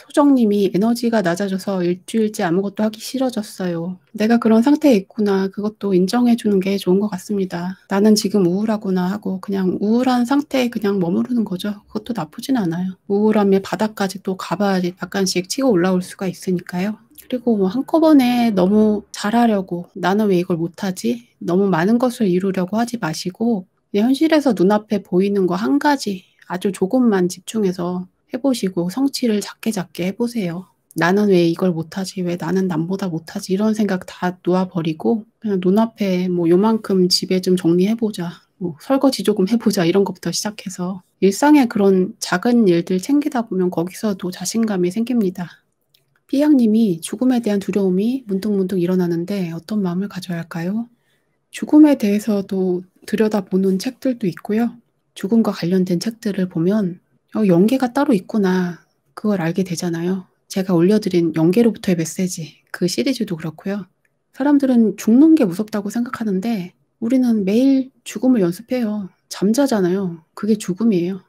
소정님이 에너지가 낮아져서 일주일째 아무것도 하기 싫어졌어요. 내가 그런 상태에 있구나. 그것도 인정해주는 게 좋은 것 같습니다. 나는 지금 우울하구나 하고 그냥 우울한 상태에 그냥 머무르는 거죠. 그것도 나쁘진 않아요. 우울함의 바닥까지 또 가봐야지 약간씩 치고 올라올 수가 있으니까요. 그리고 뭐 한꺼번에 너무 잘하려고 나는 왜 이걸 못하지? 너무 많은 것을 이루려고 하지 마시고 그냥 현실에서 눈앞에 보이는 거 한 가지 아주 조금만 집중해서 해보시고 성취를 작게 작게 해보세요. 나는 왜 이걸 못하지? 왜 나는 남보다 못하지? 이런 생각 다 놓아버리고 그냥 눈앞에 뭐 요만큼 집에 좀 정리해보자. 뭐 설거지 조금 해보자. 이런 것부터 시작해서 일상의 그런 작은 일들 챙기다 보면 거기서도 자신감이 생깁니다. 삐양님이 죽음에 대한 두려움이 문득문득 일어나는데 어떤 마음을 가져야 할까요? 죽음에 대해서도 들여다보는 책들도 있고요. 죽음과 관련된 책들을 보면 연계가 따로 있구나. 그걸 알게 되잖아요. 제가 올려드린 연계로부터의 메시지, 그 시리즈도 그렇고요. 사람들은 죽는 게 무섭다고 생각하는데 우리는 매일 죽음을 연습해요. 잠자잖아요. 그게 죽음이에요.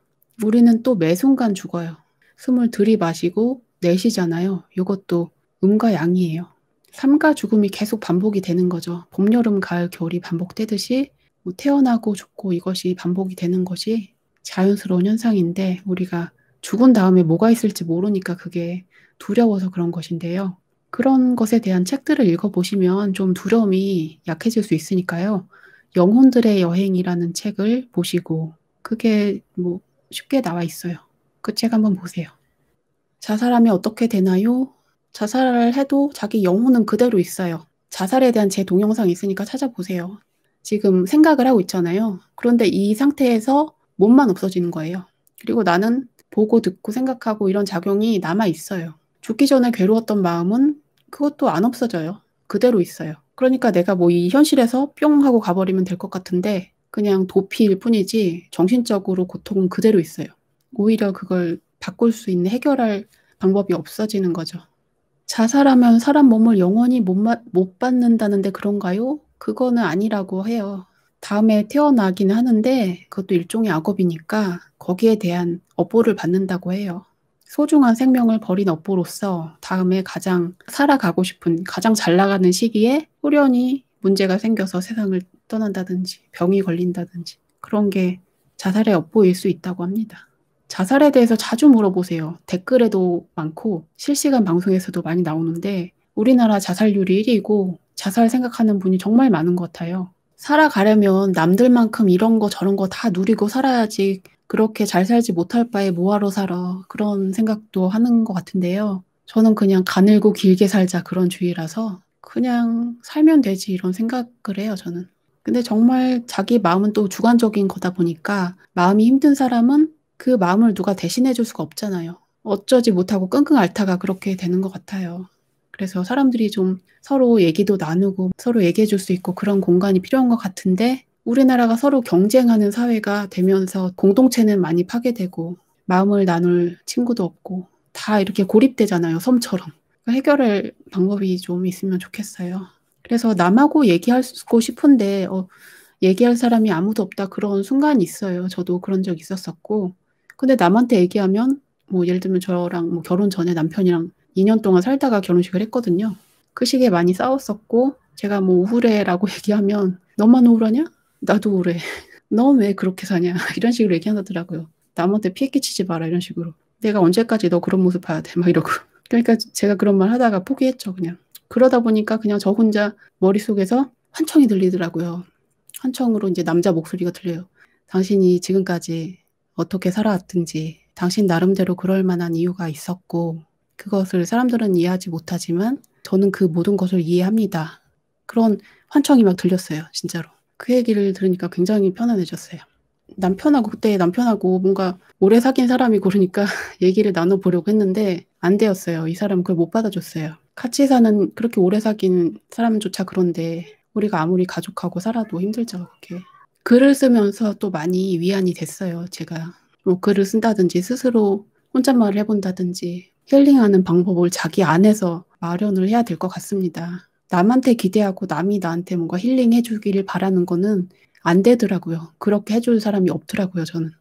우리는 또 매 순간 죽어요. 숨을 들이마시고 내쉬잖아요. 이것도 음과 양이에요. 삶과 죽음이 계속 반복이 되는 거죠. 봄, 여름, 가을, 겨울이 반복되듯이 뭐 태어나고 죽고 이것이 반복이 되는 것이 자연스러운 현상인데 우리가 죽은 다음에 뭐가 있을지 모르니까 그게 두려워서 그런 것인데요. 그런 것에 대한 책들을 읽어보시면 좀 두려움이 약해질 수 있으니까요. 영혼들의 여행이라는 책을 보시고 그게 뭐 쉽게 나와 있어요. 그 책 한번 보세요. 자살하면 어떻게 되나요? 자살을 해도 자기 영혼은 그대로 있어요. 자살에 대한 제 동영상 있으니까 찾아보세요. 지금 생각을 하고 있잖아요. 그런데 이 상태에서 몸만 없어지는 거예요. 그리고 나는 보고 듣고 생각하고 이런 작용이 남아 있어요. 죽기 전에 괴로웠던 마음은 그것도 안 없어져요. 그대로 있어요. 그러니까 내가 뭐 이 현실에서 뿅 하고 가버리면 될 것 같은데 그냥 도피일 뿐이지 정신적으로 고통은 그대로 있어요. 오히려 그걸 바꿀 수 있는 해결할 방법이 없어지는 거죠. 자살하면 사람 몸을 영원히 못 받는다는데 그런가요? 그거는 아니라고 해요. 다음에 태어나긴 하는데 그것도 일종의 악업이니까 거기에 대한 업보를 받는다고 해요. 소중한 생명을 버린 업보로서 다음에 가장 살아가고 싶은, 가장 잘 나가는 시기에 후련히 문제가 생겨서 세상을 떠난다든지 병이 걸린다든지 그런 게 자살의 업보일 수 있다고 합니다. 자살에 대해서 자주 물어보세요. 댓글에도 많고 실시간 방송에서도 많이 나오는데 우리나라 자살률이 1위고 자살 생각하는 분이 정말 많은 것 같아요. 살아가려면 남들만큼 이런 거 저런 거 다 누리고 살아야지 그렇게 잘 살지 못할 바에 뭐하러 살아. 그런 생각도 하는 것 같은데요. 저는 그냥 가늘고 길게 살자 그런 주의라서 그냥 살면 되지 이런 생각을 해요, 저는. 근데 정말 자기 마음은 또 주관적인 거다 보니까 마음이 힘든 사람은 그 마음을 누가 대신해 줄 수가 없잖아요. 어쩌지 못하고 끙끙 앓다가 그렇게 되는 것 같아요. 그래서 사람들이 좀 서로 얘기도 나누고 서로 얘기해 줄 수 있고 그런 공간이 필요한 것 같은데 우리나라가 서로 경쟁하는 사회가 되면서 공동체는 많이 파괴되고 마음을 나눌 친구도 없고 다 이렇게 고립되잖아요, 섬처럼. 해결할 방법이 좀 있으면 좋겠어요. 그래서 남하고 얘기하고 싶은데 얘기할 사람이 아무도 없다 그런 순간이 있어요. 저도 그런 적 있었었고. 근데 남한테 얘기하면 뭐 예를 들면 저랑 뭐 결혼 전에 남편이랑 2년 동안 살다가 결혼식을 했거든요. 그 시기에 많이 싸웠었고 제가 뭐 우울해라고 얘기하면 너만 우울하냐? 나도 우울해. 넌 왜 그렇게 사냐? 이런 식으로 얘기하더라고요. 남한테 피해 끼치지 마라 이런 식으로. 내가 언제까지 너 그런 모습 봐야 돼? 막 이러고. 그러니까 제가 그런 말 하다가 포기했죠, 그냥. 그러다 보니까 그냥 저 혼자 머릿속에서 환청이 들리더라고요. 환청으로 이제 남자 목소리가 들려요. 당신이 지금까지 어떻게 살아왔든지 당신 나름대로 그럴 만한 이유가 있었고 그것을 사람들은 이해하지 못하지만 저는 그 모든 것을 이해합니다. 그런 환청이 막 들렸어요, 진짜로. 그 얘기를 들으니까 굉장히 편안해졌어요. 그때 남편하고 뭔가 오래 사귄 사람이 고르니까 얘기를 나눠보려고 했는데 안 되었어요. 이 사람은 그걸 못 받아줬어요. 같이 사는 그렇게 오래 사귄 사람조차 그런데 우리가 아무리 가족하고 살아도 힘들죠, 그게. 글을 쓰면서 또 많이 위안이 됐어요, 제가. 뭐 글을 쓴다든지 스스로 혼잣말을 해본다든지 힐링하는 방법을 자기 안에서 마련을 해야 될 것 같습니다. 남한테 기대하고 남이 나한테 뭔가 힐링해 주기를 바라는 거는 안 되더라고요. 그렇게 해줄 사람이 없더라고요, 저는.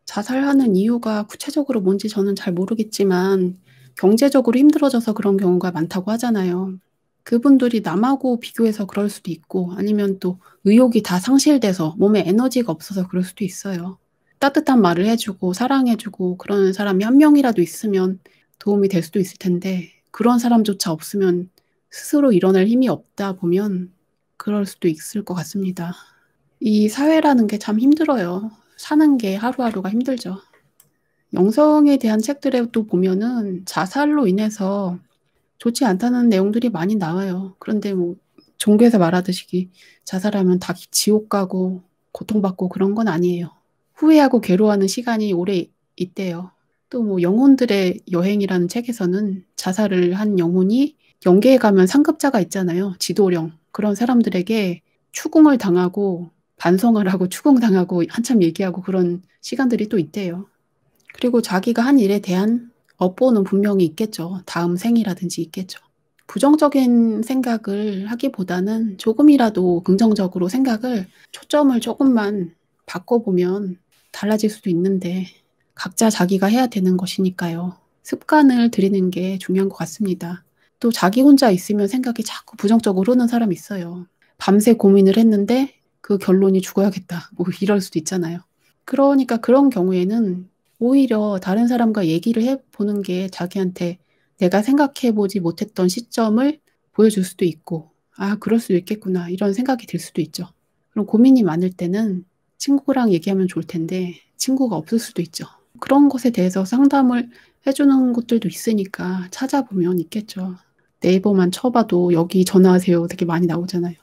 자살하는 이유가 구체적으로 뭔지 저는 잘 모르겠지만 경제적으로 힘들어져서 그런 경우가 많다고 하잖아요. 그분들이 남하고 비교해서 그럴 수도 있고 아니면 또 의욕이 다 상실돼서 몸에 에너지가 없어서 그럴 수도 있어요. 따뜻한 말을 해주고 사랑해주고 그런 사람이 한 명이라도 있으면 도움이 될 수도 있을 텐데 그런 사람조차 없으면 스스로 일어날 힘이 없다 보면 그럴 수도 있을 것 같습니다. 이 사회라는 게 참 힘들어요. 사는 게 하루하루가 힘들죠. 영성에 대한 책들에 또 보면은 자살로 인해서 좋지 않다는 내용들이 많이 나와요. 그런데 뭐 종교에서 말하듯이 자살하면 다 지옥 가고 고통받고 그런 건 아니에요. 후회하고 괴로워하는 시간이 오래 있대요. 또 뭐 영혼들의 여행이라는 책에서는 자살을 한 영혼이 영계에 가면 상급자가 있잖아요. 지도령. 그런 사람들에게 추궁을 당하고 반성을 하고 추궁당하고 한참 얘기하고 그런 시간들이 또 있대요. 그리고 자기가 한 일에 대한 업보는 분명히 있겠죠. 다음 생이라든지 있겠죠. 부정적인 생각을 하기보다는 조금이라도 긍정적으로 생각을 초점을 조금만 바꿔보면 달라질 수도 있는데 각자 자기가 해야 되는 것이니까요. 습관을 들이는 게 중요한 것 같습니다. 또 자기 혼자 있으면 생각이 자꾸 부정적으로 흐르는 사람이 있어요. 밤새 고민을 했는데 그 결론이 죽어야겠다. 뭐 이럴 수도 있잖아요. 그러니까 그런 경우에는 오히려 다른 사람과 얘기를 해보는 게 자기한테 내가 생각해보지 못했던 시점을 보여줄 수도 있고, 아, 그럴 수도 있겠구나. 이런 생각이 들 수도 있죠. 그럼 고민이 많을 때는 친구랑 얘기하면 좋을 텐데, 친구가 없을 수도 있죠. 그런 것에 대해서 상담을 해주는 곳들도 있으니까 찾아보면 있겠죠. 네이버만 쳐봐도 여기 전화하세요. 되게 많이 나오잖아요.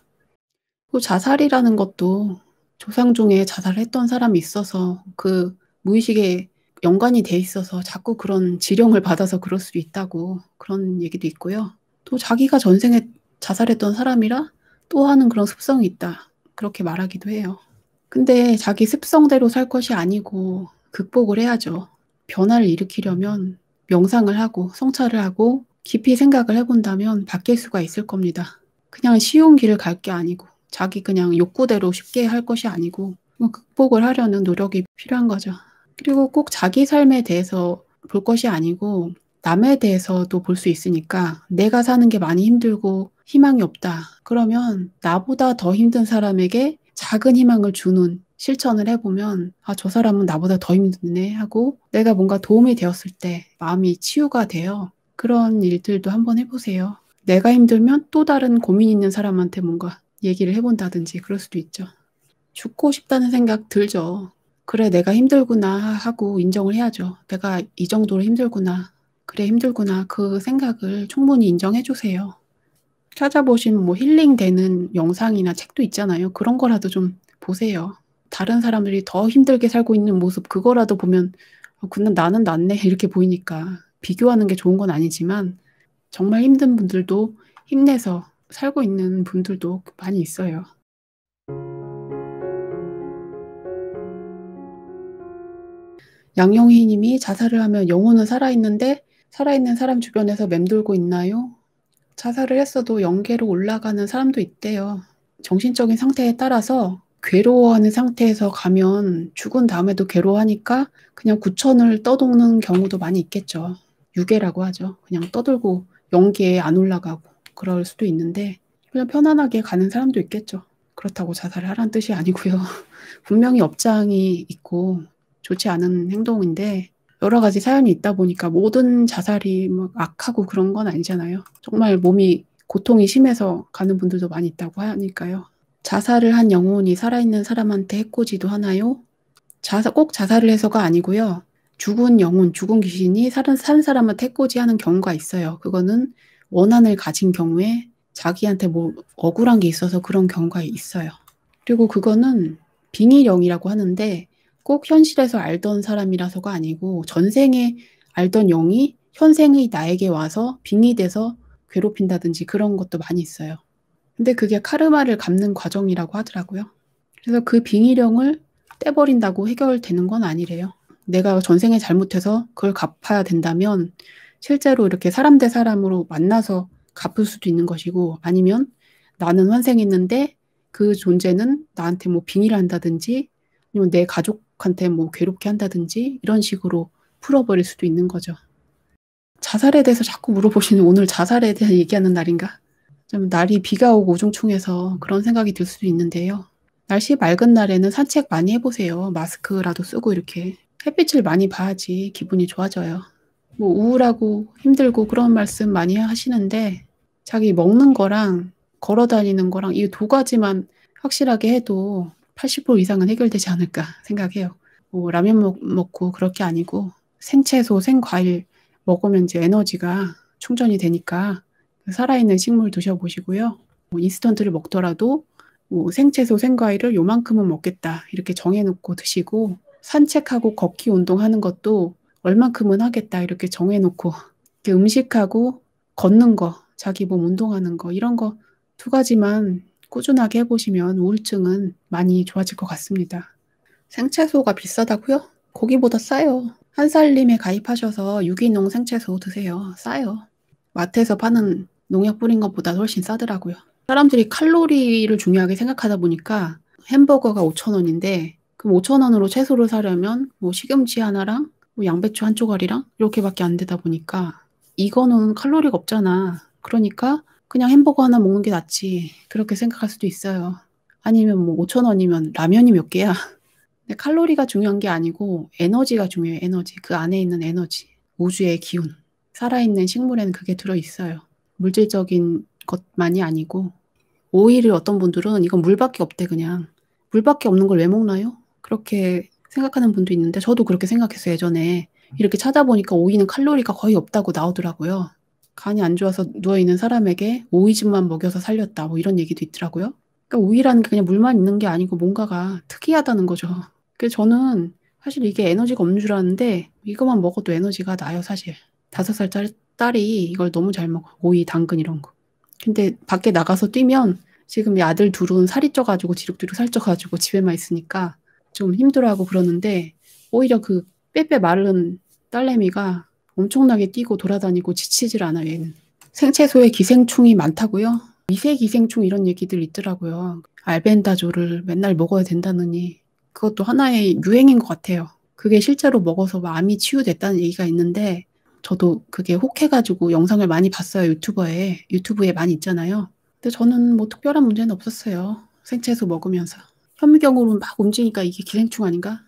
또 자살이라는 것도 조상 중에 자살했던 사람이 있어서 그 무의식에 연관이 돼 있어서 자꾸 그런 지령을 받아서 그럴 수도 있다고 그런 얘기도 있고요. 또 자기가 전생에 자살했던 사람이라 또 하는 그런 습성이 있다. 그렇게 말하기도 해요. 근데 자기 습성대로 살 것이 아니고 극복을 해야죠. 변화를 일으키려면 명상을 하고 성찰을 하고 깊이 생각을 해본다면 바뀔 수가 있을 겁니다. 그냥 쉬운 길을 갈 게 아니고 자기 그냥 욕구대로 쉽게 할 것이 아니고 극복을 하려는 노력이 필요한 거죠. 그리고 꼭 자기 삶에 대해서 볼 것이 아니고 남에 대해서도 볼 수 있으니까 내가 사는 게 많이 힘들고 희망이 없다. 그러면 나보다 더 힘든 사람에게 작은 희망을 주는 실천을 해보면 아, 저 사람은 나보다 더 힘드네 하고 내가 뭔가 도움이 되었을 때 마음이 치유가 돼요. 그런 일들도 한번 해보세요. 내가 힘들면 또 다른 고민 있는 사람한테 뭔가 얘기를 해본다든지 그럴 수도 있죠. 죽고 싶다는 생각 들죠. 그래, 내가 힘들구나 하고 인정을 해야죠. 내가 이 정도로 힘들구나. 그래, 힘들구나. 그 생각을 충분히 인정해 주세요. 찾아보시면 뭐 힐링되는 영상이나 책도 있잖아요. 그런 거라도 좀 보세요. 다른 사람들이 더 힘들게 살고 있는 모습, 그거라도 보면, 근데 나는 낫네. 이렇게 보이니까. 비교하는 게 좋은 건 아니지만, 정말 힘든 분들도 힘내서 살고 있는 분들도 많이 있어요. 양영희 님이 자살을 하면 영혼은 살아있는데 살아있는 사람 주변에서 맴돌고 있나요? 자살을 했어도 영계로 올라가는 사람도 있대요. 정신적인 상태에 따라서 괴로워하는 상태에서 가면 죽은 다음에도 괴로워하니까 그냥 구천을 떠도는 경우도 많이 있겠죠. 유괴라고 하죠. 그냥 떠돌고 영계에 안 올라가고 그럴 수도 있는데 그냥 편안하게 가는 사람도 있겠죠. 그렇다고 자살을 하라는 뜻이 아니고요. 분명히 업장이 있고 좋지 않은 행동인데 여러 가지 사연이 있다 보니까 모든 자살이 막 악하고 그런 건 아니잖아요. 정말 몸이 고통이 심해서 가는 분들도 많이 있다고 하니까요. 자살을 한 영혼이 살아있는 사람한테 해코지도 하나요? 꼭 자살을 해서가 아니고요. 죽은 영혼, 죽은 귀신이 산 사람한테 해코지하는 경우가 있어요. 그거는 원한을 가진 경우에 자기한테 뭐 억울한 게 있어서 그런 경우가 있어요. 그리고 그거는 빙의령이라고 하는데 꼭 현실에서 알던 사람이라서가 아니고 전생에 알던 영이 현생의 나에게 와서 빙의돼서 괴롭힌다든지 그런 것도 많이 있어요. 근데 그게 카르마를 갚는 과정이라고 하더라고요. 그래서 그 빙의령을 떼버린다고 해결되는 건 아니래요. 내가 전생에 잘못해서 그걸 갚아야 된다면 실제로 이렇게 사람 대 사람으로 만나서 갚을 수도 있는 것이고 아니면 나는 환생했는데 그 존재는 나한테 뭐 빙의를 한다든지 아니면 내 가족한테 뭐 괴롭게 한다든지 이런 식으로 풀어버릴 수도 있는 거죠. 자살에 대해서 자꾸 물어보시는 오늘 자살에 대해 얘기하는 날인가? 좀 날이 비가 오고 우중충해서 그런 생각이 들 수도 있는데요. 날씨 맑은 날에는 산책 많이 해보세요. 마스크라도 쓰고 이렇게. 햇빛을 많이 봐야지 기분이 좋아져요. 뭐 우울하고 힘들고 그런 말씀 많이 하시는데 자기 먹는 거랑 걸어 다니는 거랑 이 두 가지만 확실하게 해도 80% 이상은 해결되지 않을까 생각해요. 뭐 라면 먹고 그럴 게 아니고 생채소, 생과일 먹으면 이제 에너지가 충전이 되니까 살아있는 식물 드셔보시고요. 뭐 인스턴트를 먹더라도 뭐 생채소, 생과일을 요만큼은 먹겠다 이렇게 정해놓고 드시고 산책하고 걷기 운동하는 것도 얼만큼은 하겠다 이렇게 정해놓고 이렇게 음식하고 걷는 거, 자기 몸 운동하는 거 이런 거 두 가지만 꾸준하게 해보시면 우울증은 많이 좋아질 것 같습니다. 생채소가 비싸다고요? 고기보다 싸요. 한살림에 가입하셔서 유기농 생채소 드세요. 싸요. 마트에서 파는 농약 뿌린 것보다 훨씬 싸더라고요. 사람들이 칼로리를 중요하게 생각하다 보니까 햄버거가 5,000원인데 그럼 5,000원으로 채소를 사려면 뭐 시금치 하나랑 뭐 양배추 한 조각이랑 이렇게밖에 안 되다 보니까 이거는 칼로리가 없잖아. 그러니까 그냥 햄버거 하나 먹는 게 낫지. 그렇게 생각할 수도 있어요. 아니면 뭐 5,000원이면 라면이 몇 개야. 근데 칼로리가 중요한 게 아니고 에너지가 중요해요. 에너지. 그 안에 있는 에너지. 우주의 기운. 살아있는 식물에는 그게 들어있어요. 물질적인 것만이 아니고 오이를 어떤 분들은 이건 물밖에 없대 그냥. 물밖에 없는 걸 왜 먹나요? 그렇게 생각하는 분도 있는데 저도 그렇게 생각했어요. 예전에. 이렇게 찾아보니까 오이는 칼로리가 거의 없다고 나오더라고요. 간이 안 좋아서 누워있는 사람에게 오이즙만 먹여서 살렸다. 뭐 이런 얘기도 있더라고요. 그러니까 오이라는 게 그냥 물만 있는 게 아니고 뭔가가 특이하다는 거죠. 그래서 저는 사실 이게 에너지가 없는 줄 알았는데 이것만 먹어도 에너지가 나요, 사실. 5살 딸이 이걸 너무 잘 먹어. 오이, 당근 이런 거. 근데 밖에 나가서 뛰면 지금 이 아들 둘은 살이 쪄가지고 뒤룩뒤룩 살쪄가지고 집에만 있으니까 좀 힘들어하고 그러는데 오히려 그 빼빼 마른 딸내미가 엄청나게 뛰고 돌아다니고 지치질 않아요, 얘는. 생채소에 기생충이 많다고요? 미세 기생충 이런 얘기들 있더라고요. 알벤다졸을 맨날 먹어야 된다느니 그것도 하나의 유행인 것 같아요. 그게 실제로 먹어서 암이 치유됐다는 얘기가 있는데 저도 그게 혹해가지고 영상을 많이 봤어요. 유튜브에 많이 있잖아요. 근데 저는 뭐 특별한 문제는 없었어요. 생채소 먹으면서. 현미경으로 막 움직이니까 이게 기생충 아닌가?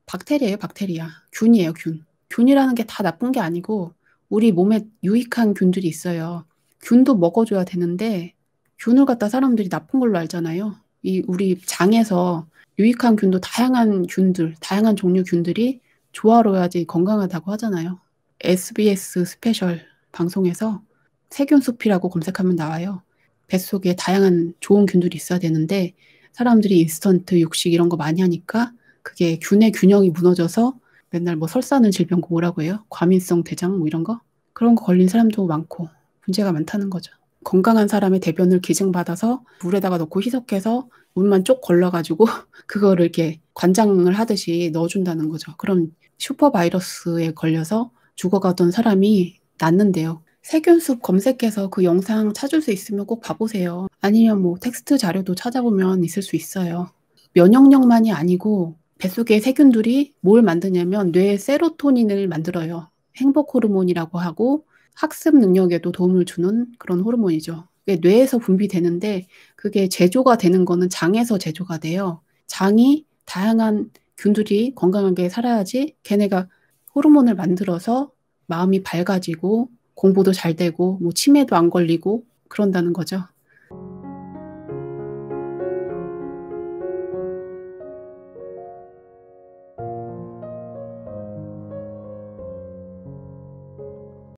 박테리아예요, 박테리아. 균이에요, 균. 균이라는 게 다 나쁜 게 아니고 우리 몸에 유익한 균들이 있어요. 균도 먹어줘야 되는데 균을 갖다 사람들이 나쁜 걸로 알잖아요. 이 우리 장에서 유익한 균도 다양한 균들, 다양한 종류 균들이 조화로워야지 건강하다고 하잖아요. SBS 스페셜 방송에서 세균숲이라고 검색하면 나와요. 뱃속에 다양한 좋은 균들이 있어야 되는데 사람들이 인스턴트 육식 이런 거 많이 하니까 그게 균의 균형이 무너져서 맨날 뭐 설사는 질병 뭐라고 해요? 과민성 대장 뭐 이런 거? 그런 거 걸린 사람도 많고 문제가 많다는 거죠. 건강한 사람의 대변을 기증받아서 물에다가 넣고 희석해서 물만 쪽 걸러가지고 그거를 이렇게 관장을 하듯이 넣어준다는 거죠. 그럼 슈퍼바이러스에 걸려서 죽어가던 사람이 낫는데요. 세균숲 검색해서 그 영상 찾을 수 있으면 꼭 봐보세요. 아니면 뭐 텍스트 자료도 찾아보면 있을 수 있어요. 면역력만이 아니고 뱃속의 세균들이 뭘 만드냐면 뇌에 세로토닌을 만들어요. 행복 호르몬이라고 하고 학습 능력에도 도움을 주는 그런 호르몬이죠. 그게 뇌에서 분비되는데 그게 제조가 되는 거는 장에서 제조가 돼요. 장이 다양한 균들이 건강하게 살아야지 걔네가 호르몬을 만들어서 마음이 밝아지고 공부도 잘 되고 뭐 치매도 안 걸리고 그런다는 거죠.